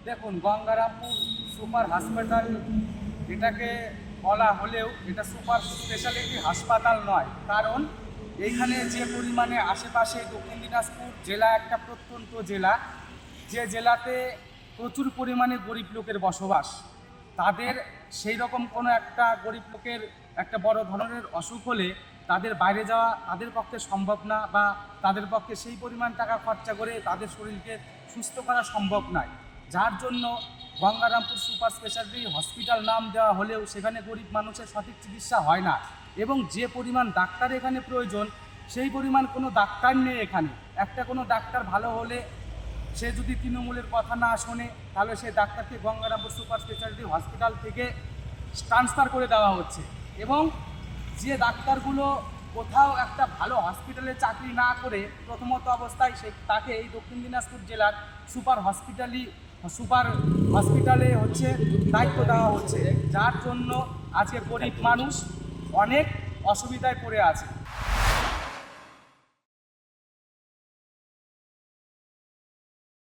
দেখুন, গঙ্গারামপুর সুপার হাসপাতাল এটাকে বলা হলেও এটা সুপার স্পেশালিটি হাসপাতাল নয়। কারণ এইখানে যে পরিমাণে আশেপাশে দক্ষিণ দিনাজপুর জেলা একটা প্রত্যন্ত জেলা, যে জেলাতে প্রচুর পরিমাণে গরিব লোকের বসবাস, তাদের সেই রকম কোনো একটা গরিব লোকের একটা বড় ধরনের অসুখ হলে তাদের বাইরে যাওয়া তাদের পক্ষে সম্ভব না, বা তাদের পক্ষে সেই পরিমাণ টাকা খরচা করে তাদের শরীরকে সুস্থ করা সম্ভব নয়। যার জন্য গঙ্গারামপুর সুপার স্পেশালিটি হসপিটাল নাম দেওয়া হলেও সেখানে গরিব মানুষের সঠিক চিকিৎসা হয় না, এবং যে পরিমাণ ডাক্তার এখানে প্রয়োজন সেই পরিমাণ কোনো ডাক্তার নেই এখানে। একটা কোনো ডাক্তার ভালো হলে সে যদি তৃণমূলের কথা না শোনে, তাহলে সে ডাক্তারকে গঙ্গারামপুর সুপার স্পেশালিটি হসপিটাল থেকে ট্রান্সফার করে দেওয়া হচ্ছে। এবং যে ডাক্তারগুলো কোথাও একটা ভালো হসপিটালে চাকরি না করে প্রথমত অবস্থায় তাকে এই দক্ষিণ দিনাজপুর জেলার সুপার হসপিটালে হচ্ছে দায়িত্ব দেওয়া হচ্ছে, যার জন্য আজকে গরিব মানুষ অনেক অসুবিধায় পড়ে আছে।